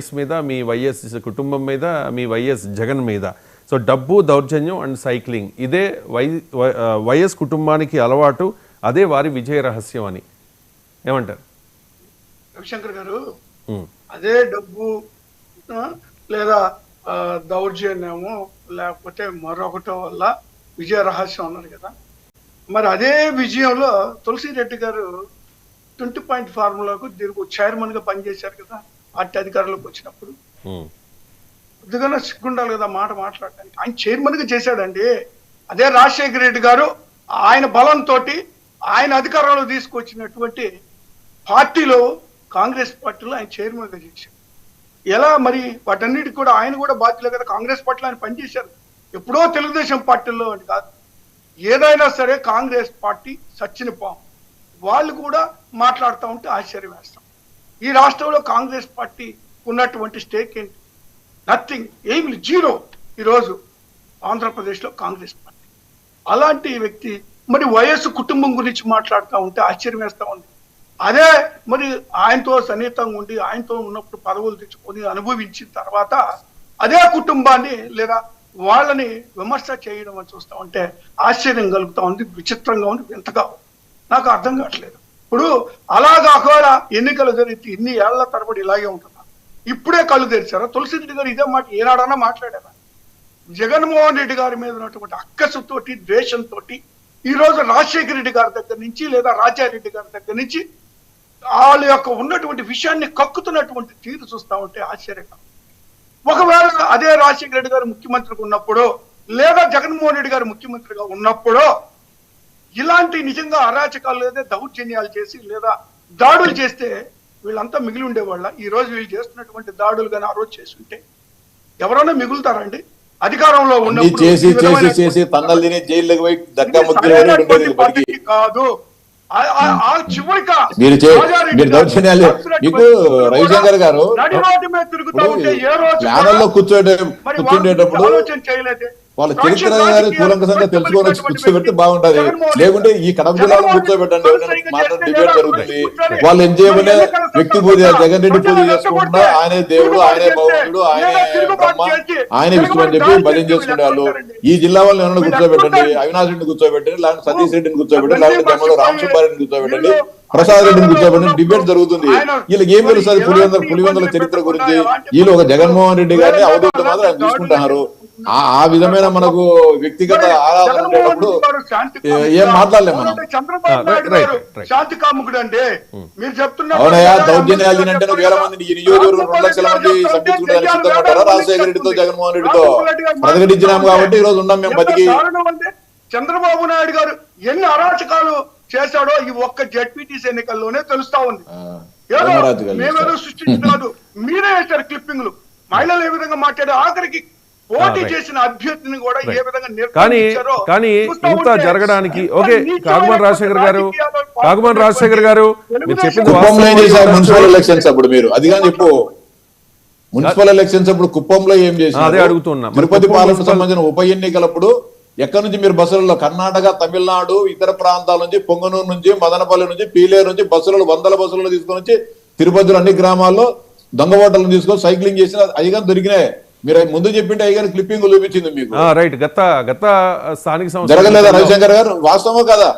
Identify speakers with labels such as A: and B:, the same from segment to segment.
A: YS మీద, మీ YS కుటుంబం మీద, మీ వైఎస్ జగన్ మీద. సో డబ్బు, దౌర్జన్యం అండ్ సైక్లింగ్ ఇదే వైఎస్ కుటుంబానికి అలవాటు, అదే వారి విజయ రహస్యం అని ఏమంటారు
B: రవిశంకర్ గారు? అదే డబ్బు లేదా దౌర్జన్యము లేకపోతే మరొకటో వల్ల విజయ రహస్యం అన్నారు కదా. మరి అదే విజయంలో తులసిరెడ్డి గారు 20 పాయింట్ ఫార్ములాకు దీనికి చైర్మన్ గా పనిచేశారు కదా పార్టీ అధికారంలోకి వచ్చినప్పుడు. కొద్దిగా సిగ్గుండాలి కదా మాట మాట్లాడటానికి. ఆయన చైర్మన్ గా చేశాడండి. అదే రాజశేఖర రెడ్డి గారు ఆయన బలంతో ఆయన అధికారంలో తీసుకొచ్చినటువంటి పార్టీలో, కాంగ్రెస్ పార్టీలో ఆయన చైర్మన్ గా చేశారు. ఎలా మరి వాటన్నిటికి కూడా ఆయన కూడా బాధ్యులే కదా. కాంగ్రెస్ పార్టీలో ఆయన పనిచేశారు, ఎప్పుడో తెలుగుదేశం పార్టీలో అని కాదు. ఏదైనా సరే కాంగ్రెస్ పార్టీ సచ్చిన పాము, వాళ్ళు కూడా మాట్లాడుతూ ఉంటే ఆశ్చర్యం వేస్తాం. ఈ రాష్ట్రంలో కాంగ్రెస్ పార్టీ ఉన్నటువంటి స్టేక్ ఏంటి? నథింగ్, ఏమి జీరో. ఈరోజు ఆంధ్రప్రదేశ్లో కాంగ్రెస్ పార్టీ. అలాంటి వ్యక్తి మరి వయస్సు కుటుంబం గురించి మాట్లాడుతూ ఉంటే ఆశ్చర్యం వేస్తూ ఉంది. అదే మరి ఆయనతో సన్నిహితంగా ఉండి ఆయనతో ఉన్నప్పుడు పదవులు తెచ్చుకొని అనుభవించిన తర్వాత అదే కుటుంబాన్ని లేదా వాళ్ళని విమర్శ చేయడం అని చూస్తా ఉంటే ఆశ్చర్యం కలుగుతా ఉంది, విచిత్రంగా ఉంది, వింతగా ఉంది. నాకు అర్థం కావట్లేదు. ఇప్పుడు అలాగా ఒకవేళ ఎన్నికలు జరిగితే ఇన్ని ఏళ్ల తరబడి ఇలాగే ఉంటున్నా, ఇప్పుడే కళ్ళు తెరిచారా? తులసిరెడ్డి గారు ఇదే మాట ఏనాడన్నా మాట్లాడారా? జగన్మోహన్ రెడ్డి గారి మీద ఉన్నటువంటి అక్కసుతోటి, ద్వేషంతో ఈ రోజు రాజశేఖర రెడ్డి గారి దగ్గర నుంచి లేదా రాజారెడ్డి గారి దగ్గర నుంచి వాళ్ళ యొక్క ఉన్నటువంటి విషయాన్ని కక్కుతున్నటువంటి తీరు చూస్తా ఉంటే ఆశ్చర్యంగా. ఒకవేళ అదే రాజశేఖర రెడ్డి గారు ముఖ్యమంత్రిగా ఉన్నప్పుడు లేదా జగన్మోహన్ రెడ్డి గారు ముఖ్యమంత్రిగా ఉన్నప్పుడు ఇలాంటి నిజంగా అరాచకాలు లేదా దౌర్జన్యాలు చేసి లేదా దాడులు చేస్తే వీళ్ళంతా మిగిలి ఉండేవాళ్ళ? ఈ రోజు వీళ్ళు చేస్తున్నటువంటి దాడులు కానీ ఆ రోజు చేసి ఉంటే ఎవరైనా మిగులుతారండి? అధికారంలో ఉన్నప్పుడు కాదు.
C: మీకు రవిశంకర్ గారు ప్యానల్లో కూర్చుండేటప్పుడు వాళ్ళ చరిత్ర కూలంకసంగా తెలుసుకొని కూర్చోబెట్టి బాగుంటది. లేకుంటే ఈ కడప జిల్లాలో కూర్చోబెట్టండి, మాత్రం డిబేట్ జరుగుతుంది. వాళ్ళు ఏం చేయమనే వ్యక్తి పూజ, జగన్ రెడ్డి పూజ చేసుకుంటున్నా ఆయనే దేవుడు, ఆయనే భగవంతుడు, ఆయనే బ్రహ్మ, ఆయనే విష్ణు అని చెప్పి భజన చేసుకునే వాళ్ళు. ఈ జిల్లా వాళ్ళని ఎవరైనా కూర్చోబెట్టండి, అవినాష్ రెడ్డిని కూర్చోబెట్టండి, లేకపోతే సతీష్ రెడ్డిని కూర్చోబెట్టండి, లేకపోతే జమ్మలో రామసుబ్బారెడ్డిని కూర్చోబెట్టండి, ప్రసాద్ రెడ్డిని కూర్చోబెట్టండి. డిబేట్ జరుగుతుంది. వీళ్ళకి ఏం తెలుస్తుంది పులివెందుల చరిత్ర గురించి? వీళ్ళు ఒక జగన్మోహన్ రెడ్డి గారిని అవధూత మాత్రం ఆయన చూసుకుంటున్నారు. ఆ విధమైన మనకు వ్యక్తిగత ఆరాధన ఉండేటప్పుడు ఏం మాట్లాడలేము మనం.
B: శాంతి కాముకుడు అంటే మీరు చెప్తున్నారు.
C: అవునయ్యా, దౌర్జన్యాలు అంటే వేల మంది ఈ నియోజకవర్గం 2 లక్షల మంది సభ్యులు సిద్ధమంటారా? రాజశేఖర రెడ్డితో జగన్మోహన్ రెడ్డితో ప్రతిఘటించినాం కాబట్టి ఈ రోజు ఉన్నాం మేము బతికి.
B: చంద్రబాబు నాయుడు గారు ఎన్ని అరాచకాలు చేశాడో ఈ ఒక్క జెడ్పీటీసీ ఎన్నికల్లోనే తెలుస్తా ఉంది. మేమేదో సృష్టించలేదు, మీరే వేశారు క్లిప్పింగ్లు. మహిళలు ఏ విధంగా మాట్లాడే, ఆఖరికి పోటీ చేసిన అభ్యర్థిని కూడా ఏ విధంగా
A: కానీ ఇంత జరగడానికి ఓకే. కాగుమన్ రాజశేఖర్ గారు మీరు చెప్పింది
C: మున్సిపల్ ఎలక్షన్స్ అప్పుడు మీరు అది కానీ చెప్పు. మున్సిపల్ ఎలక్షన్స్ అప్పుడు కుప్పంలో ఏం చేశారు
A: అదే అడుగుతున్నా.
C: తిరుపతి పాలనకు సంబంధించిన ఉప ఎన్నికలప్పుడు ఎక్కడి నుంచి మీరు బస్సులలో కర్ణాటక, తమిళనాడు, ఇతర ప్రాంతాల నుంచి, పొంగనూరు నుంచి, మదనపల్లి నుంచి, పీలేరు నుంచి బస్సులలో 100 బస్సులలో తీసుకొని వచ్చి తిరుపతిలో అన్ని గ్రామాల్లో దొంగ ఓటర్లను తీసుకొని సైక్లింగ్ చేసిన అవి కానీ దొరికినాయి. మీరు ముందు చెప్పింటే అయ్యి కానీ క్లిప్పింగ్ చూపించింది మీకు.
A: రైట్. గత స్థానిక సంస్థ
C: జరగలేదా రవిశంకర్ గారు? వాస్తవమో కదా?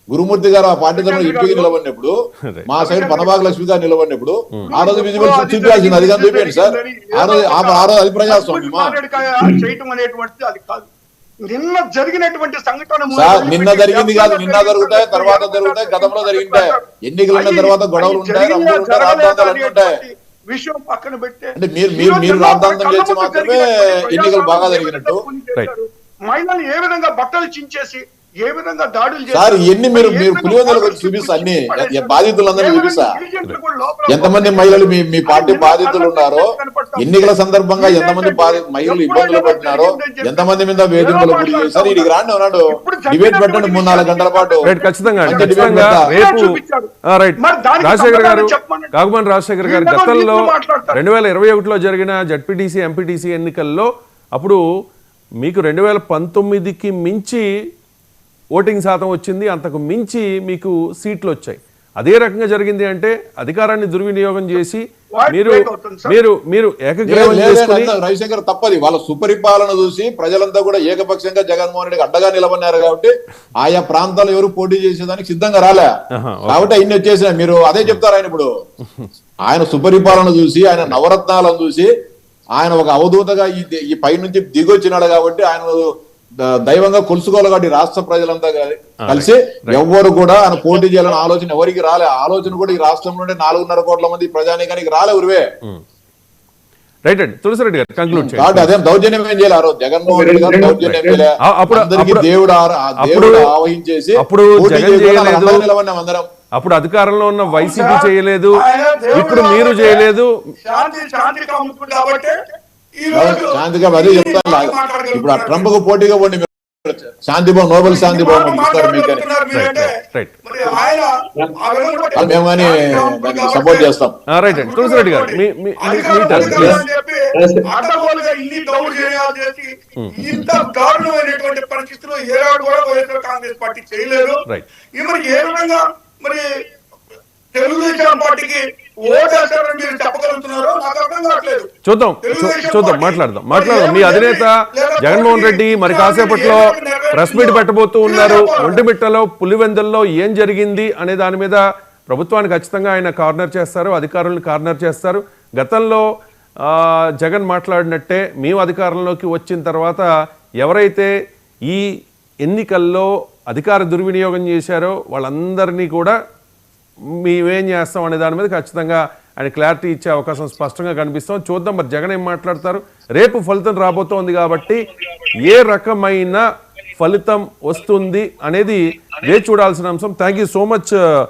C: గురుమూర్తి గారు ఆ పార్టీ తరఫున ఎంపీకి నిలబడినప్పుడు, మా సైడ్ పనబాగ లక్ష్మి గారు నిలబడినప్పుడు ఆ రోజు విజిబుల్ చూపించాల్సింది. అది కానీ చూపించండి సార్. ఆ రోజు అది ప్రజాస్వామ్యమా?
B: నిన్న జరిగినటువంటి సంఘటన
C: నిన్న జరిగింది కాదు, నిన్న జరుగుతాయి, తర్వాత జరుగుతాయి, గతంలో జరిగింటాయి. ఎన్నికల తర్వాత గొడవలు ఉంటాయి, రంగులు ఉంటాయి, రాద్ధాంతాలు అన్ని ఉంటాయి.
B: విషయం పక్కన పెడితే
C: అంటే మీరు రాద్ధాంతం చేసి మాత్రమే ఎన్నికలు బాగా జరిగినట్టు.
B: మహిళలు ఏ విధంగా బట్టలు చించేసి ఏ విధంగా దాడులు
C: సార్ ఇవన్నీ మీరు పులివెందులకు చూపిస్తా, అన్ని బాధితులందరినీ చూపిస్తా. ఎంతమంది మహిళలు మీ పార్టీ బాధితులు ఉన్నారో, ఎన్నికల సందర్భంగా ఎంతమంది మహిళలు ఇబ్బందులు పడినారో, ఎంతమంది మీద వేధింపులు గురి చేశారు. ఇది రాండి ఉన్నాడు డిబేట్ పెట్టండి 3-4 గంటల పాటు.
A: కాగుమన్ రాజశేఖర్ గారు గతంలో 2021లో జరిగిన జడ్పీటీసీ, ఎంపీటీసీ ఎన్నికల్లో అప్పుడు మీకు 2019కి మించి ఓటింగ్ శాతం వచ్చింది, అంతకు మించి మీకు సీట్లు వచ్చాయి. అదే రకంగా జరిగింది అంటే అధికారాన్ని దుర్వినియోగం చేసి
B: వాయిస్
A: మీరు
B: బ్రేక్ అవుతుంది సార్.
A: మీరు ఏకగ్రీవం చేసుకుని
C: రవిశంకర్ తప్పది వాళ్ళ సుపరిపాలన చూసి ప్రజలంతా కూడా ఏకపక్షంగా జగన్మోహన్ రెడ్డికి అడ్డగా నిలబడినారు కాబట్టి ఆయా ప్రాంతాలు ఎవరు పోటీ చేసేదానికి సిద్ధంగా రాలే. కాబట్టి ఇన్ని వచ్చేసినాయి. మీరు అదే చెప్తారు ఆయన ఇప్పుడు ఆయన సుపరిపాలన చూసి ఆయన నవరత్నాలను చూసి ఆయన ఒక అవధూతగా ఈ పై నుంచి దిగొచ్చినాడు కాబట్టి ఆయన దైవంగా కొలుసుకోవాలి కాబట్టి రాష్ట్ర ప్రజలంతా కలిసి ఎవ్వరు కూడా ఆయన పోటీ చేయాలని ఆలోచన ఎవరికి రాలే. ఆలోచన కూడా ఈ రాష్ట్రంలోనే 4.5 కోట్ల మంది ప్రజానీకానికి రాలే ఉరివే.
A: రైట్ అండి తులసిరెడ్డి గారు కంక్లూడ్ చేయండి.
C: కాబట్టి అదేం దౌర్జన్యం ఏం చేయాలి ఆ రోజు జగన్మోహన్ రెడ్డి గారు దౌర్జన్యం చేయలే. అందరికీ దేవుడు ఆవహించేసి
A: అప్పుడు జగన్ చేయలేదు,
C: నిలబడినాం అందరం.
A: అప్పుడు అధికారంలో ఉన్న వైసీపీ చేయలేదు, ఇప్పుడు మీరు చేయలేదు.
C: శాంతిగా అదే చెప్తాను. ఇప్పుడు ఆ ట్రంప్ కు పోటీగా పోండి శాంతిభవన్ నోబెల్ శాంతిభవన్ ఇస్తారు మీకని మేము కానీ సపోర్ట్ చేస్తాం.
A: రైట్ అండి తులసిరెడ్డి గారు
D: ఇంత దారుణమైనటువంటి పరిస్థితుల్లో ఏనాడు కూడా వైఎస్ఆర్ కాంగ్రెస్ పార్టీ చేయలేదు. మరి ఏ విధంగా మరి తెలుగుదేశం పార్టీకి ఓటేస్తారని మీరు చెప్పగలుగుతున్నారో నాకు అర్థం కావట్లేదు.
A: చూద్దాం మాట్లాడదాం. మీ అధినేత జగన్మోహన్ రెడ్డి మరి కాసేపట్లో ప్రెస్ మీట్ పెట్టబోతూ ఉన్నారు. ఒంటిమిట్టలో పులివెందుల్లో ఏం జరిగింది అనే దాని మీద ప్రభుత్వాన్ని ఖచ్చితంగా ఆయన కార్నర్ చేస్తారు, అధికారులను కార్నర్ చేస్తారు. గతంలో జగన్ మాట్లాడినట్టే మేము అధికారంలోకి వచ్చిన తర్వాత ఎవరైతే ఈ ఎన్నికల్లో అధికార దుర్వినియోగం చేశారో వాళ్ళందరినీ కూడా మేమేం చేస్తాం అనే దాని మీద ఖచ్చితంగా ఆయన క్లారిటీ ఇచ్చే అవకాశం స్పష్టంగా కనిపిస్తాం. చూద్దాం మరి జగన్ ఏం మాట్లాడతారు. రేపు ఫలితం రాబోతోంది కాబట్టి ఏ రకమైన ఫలితం వస్తుంది అనేది వేచి చూడాల్సిన అంశం. Thank you so much